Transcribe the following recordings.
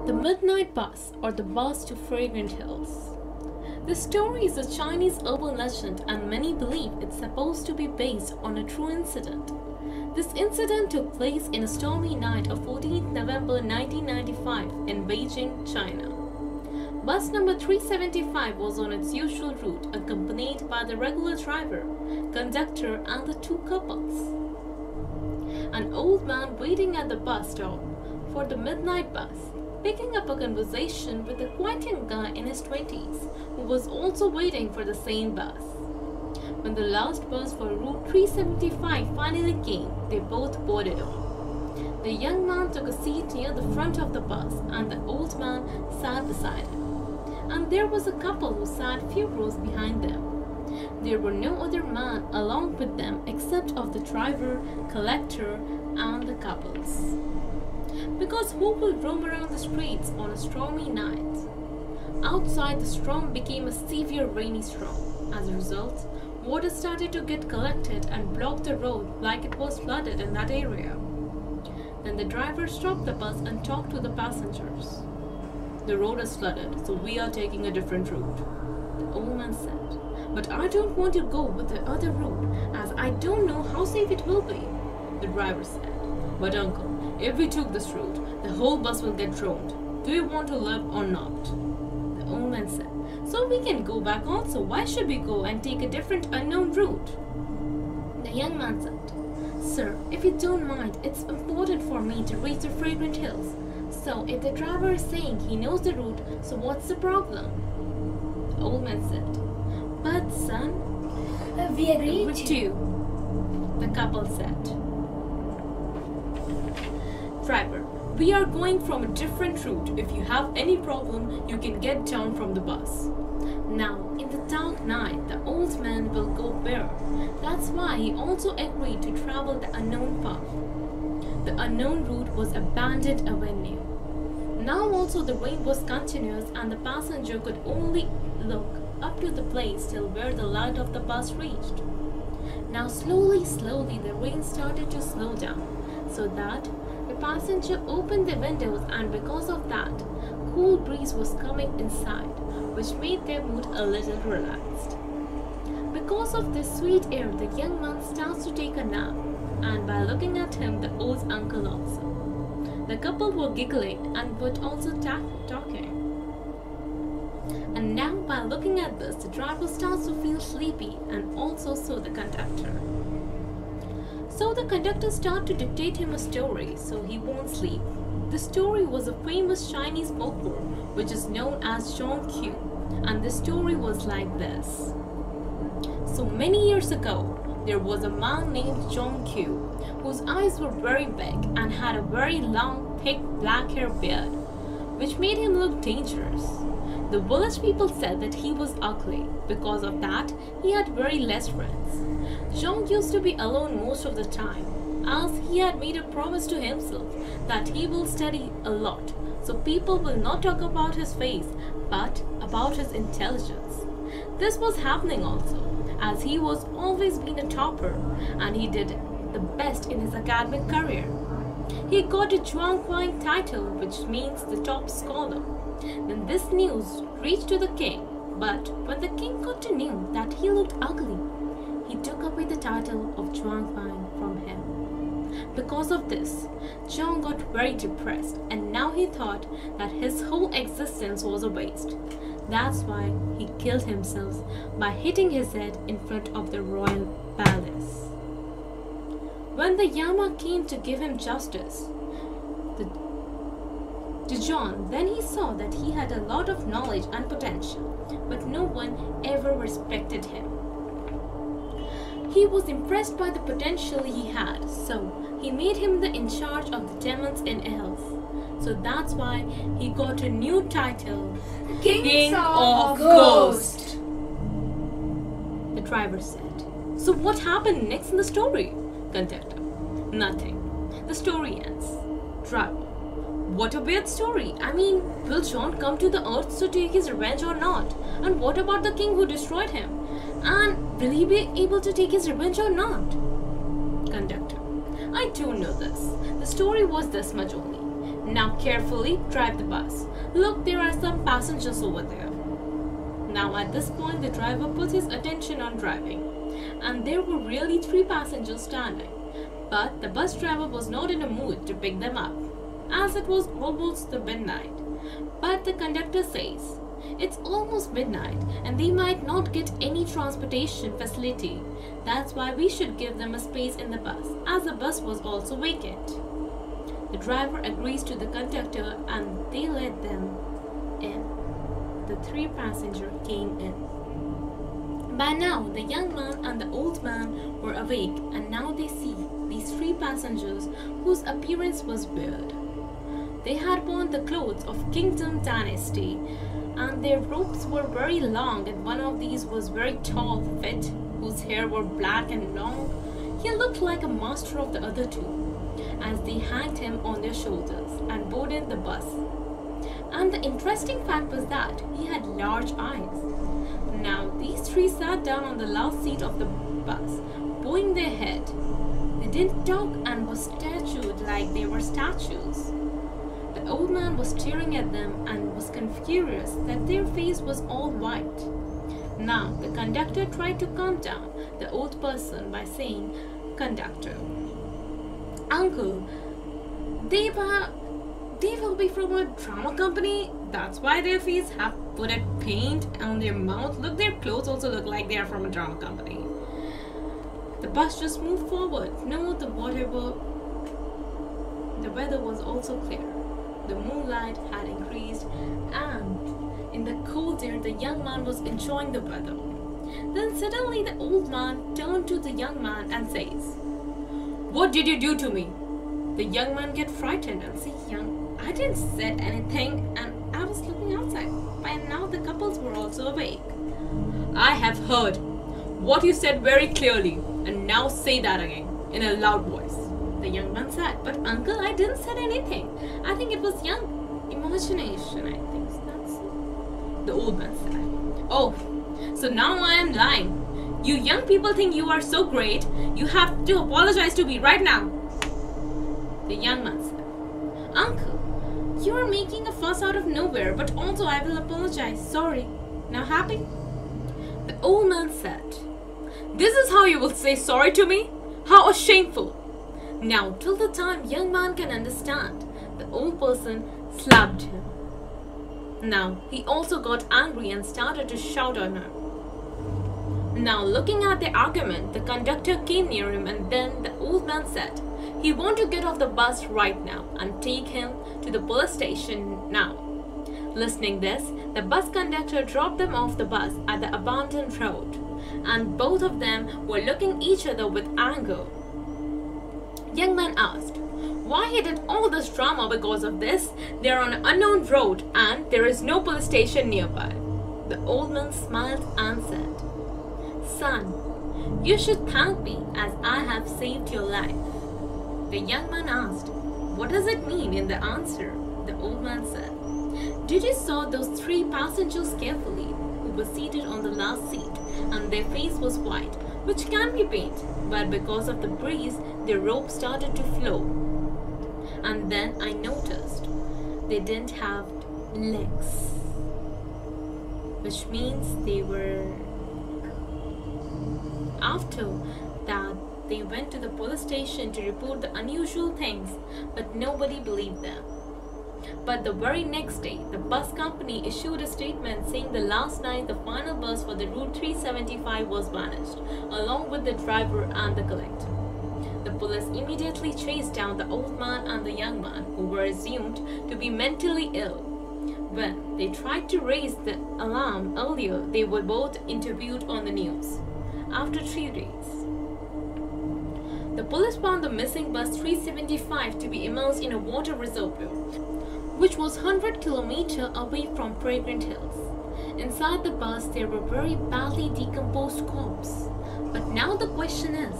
The Midnight Bus, or the Bus to Fragrant Hills. This story is a Chinese urban legend, and many believe it's supposed to be based on a true incident. This incident took place in a stormy night of 14th November 1995 in Beijing, China. Bus number 375 was on its usual route, accompanied by the regular driver, conductor, and the two couples. An old man waiting at the bus stop for the midnight bus, picking up a conversation with a quite young guy in his 20s who was also waiting for the same bus. When the last bus for Route 375 finally came, they both boarded on. The young man took a seat near the front of the bus and the old man sat beside him. And there was a couple who sat few rows behind them. There were no other men along with them except of the driver, collector, and the couples. Because who will roam around the streets on a stormy night? Outside, the storm became a severe rainy storm. As a result, water started to get collected and block the road like it was flooded in that area. Then the driver stopped the bus and talked to the passengers. "The road is flooded, so we are taking a different route," the old man said. "But I don't want to go with the other route, as I don't know how safe it will be," the driver said. "But uncle, if we took this route, the whole bus will get drowned. Do you want to live or not?" The old man said. "So we can go back also. Why should we go and take a different unknown route?" The young man said, "Sir, if you don't mind, it's important for me to reach the Fragrant Hills. So if the driver is saying he knows the route, so what's the problem?" The old man said, "But son, We agree too," the couple said. "Driver, we are going from a different route. If you have any problem, you can get down from the bus." Now, in the dark night, the old man will go where? That's why he also agreed to travel the unknown path. The unknown route was abandoned avenue. Now also the rain was continuous and the passenger could only look up to the place till where the light of the bus reached. Now slowly the rain started to slow down, so that the passenger opened the windows, and because of that, cool breeze was coming inside, which made their mood a little relaxed. Because of this sweet air, the young man starts to take a nap, and by looking at him, the old uncle also. The couple were giggling and but also talking. And now, by looking at this, the driver starts to feel sleepy, and also so the conductor. So the conductor starts to dictate him a story so he won't sleep. The story was a famous Chinese folklore which is known as Zhongqiu, and the story was like this. So many years ago, there was a man named Zhongqiu whose eyes were very big and had a very long, thick black hair beard, which made him look dangerous. The village people said that he was ugly. Because of that, he had very less friends. Zhong used to be alone most of the time, as he had made a promise to himself that he will study a lot, so people will not talk about his face, but about his intelligence. This was happening also, as he was always been a topper, and he did the best in his academic career. He got a Zhuanghuang title, which means the top scholar. Then this news reached to the king, but when the king got to know that he looked ugly, he took away the title of Zhuanghuang from him. Because of this, Zhang got very depressed, and now he thought that his whole existence was a waste. That's why he killed himself by hitting his head in front of the royal palace. When the Yama came to give him justice to John, then he saw that he had a lot of knowledge and potential, but no one ever respected him. He was impressed by the potential he had, so he made him the in charge of the demons in Hells. So that's why he got a new title, King of Ghosts. The driver said. "So what happened next in the story?" Conductor. "Nothing. The story ends." Driver. "What a weird story. I mean, will John come to the earth to take his revenge or not? And what about the king who destroyed him? And will he be able to take his revenge or not?" Conductor. "I don't know this. The story was this much only. Now carefully drive the bus. Look, there are some passengers over there. Now at this point, the driver put his attention on driving, and there were really 3 passengers standing. But the bus driver was not in a mood to pick them up, as it was almost the midnight. But the conductor says, it's almost midnight and they might not get any transportation facility. That's why we should give them a space in the bus, as the bus was also vacant. The driver agrees to the conductor and they let them in. The 3 passengers came in. By now, the young man and the old man were awake, and now they see these 3 passengers whose appearance was weird. They had worn the clothes of Kingdom Dynasty, and their robes were very long, and one of these was very tall, fit, whose hair were black and long. He looked like a master of the other 2, as they hanged him on their shoulders and boarded the bus. And the interesting fact was that he had large eyes. Now these 3 sat down on the last seat of the bus, bowing their head. They didn't talk and were statued like they were statues. The old man was staring at them and was curious that their face was all white. Now the conductor tried to calm down the old person by saying, "Conductor, uncle, they will be from a drama company. That's why their face have put a paint on their mouth. Look, their clothes also look like they are from a drama company." The bus just moved forward. No, the weather was also clear. The moonlight had increased, and in the cold air, the young man was enjoying the weather. Then suddenly the old man turned to the young man and says, "What did you do to me?" The young man get frightened and says, "I didn't say anything, and I was looking outside." By now the couples were also awake. "I have heard what you said very clearly, and now say that again in a loud voice." The young man said, "But uncle, I didn't say anything. I think it was young imagination. I think that's it." The old man said, "Oh, so now I am lying. You young people think you are so great. You have to apologize to me right now." The young man said, "Uncle, you are making a fuss out of nowhere, but also I will apologize. Sorry. Now happy?" The old man said, "This is how you will say sorry to me? How shameful!" Now, till the time young man can understand, the old person slapped him. Now, he also got angry and started to shout on her. Now, looking at the argument, the conductor came near him, and then the old man said he wanted to get off the bus right now and take him to the police station now. Listening this, the bus conductor dropped them off the bus at the abandoned road, and both of them were looking each other with anger. Young man asked why he did all this drama. Because of this, they are on an unknown road and there is no police station nearby. The old man smiled and said, "Son, you should thank me as I have saved your life." The young man asked, "What does it mean?" In the answer, the old man said, "Did you saw those 3 passengers carefully who were seated on the last seat, and their face was white, which can be paint, but because of the breeze, their robe started to flow. And then I noticed they didn't have legs, which means they were..." After that, they went to the police station to report the unusual things, but nobody believed them. But the very next day, the bus company issued a statement saying the last night the final bus for the Route 375 was vanished, along with the driver and the collector. The police immediately chased down the old man and the young man, who were assumed to be mentally ill. When they tried to raise the alarm earlier, they were both interviewed on the news. After 3 days, the police found the missing bus 375 to be immersed in a water reservoir, which was 100 kilometers away from Fragrant Hills. Inside the bus, there were very badly decomposed corpses. But now the question is,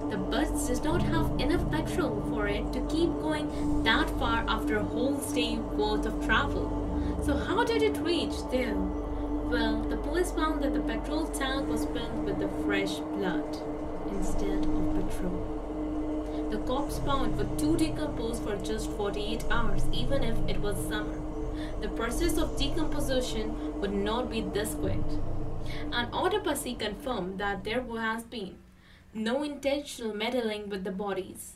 the bus does not have enough petrol for it to keep going that far after a whole day worth of travel. So how did it reach there? Well, the police found that the petrol tank was filled with the fresh blood instead of petrol. The corpse found would too decompose for just 48 hours, even if it was summer. The process of decomposition would not be this quick. An autopsy confirmed that there has been no intentional meddling with the bodies.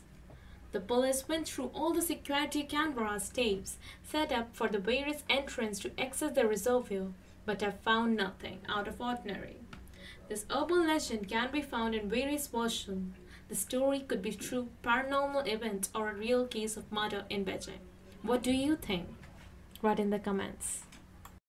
The police went through all the security cameras tapes set up for the various entrants to access the reservoir, but have found nothing out of ordinary. This urban legend can be found in various versions. The story could be true paranormal event or a real case of murder in Beijing. What do you think? Write in the comments.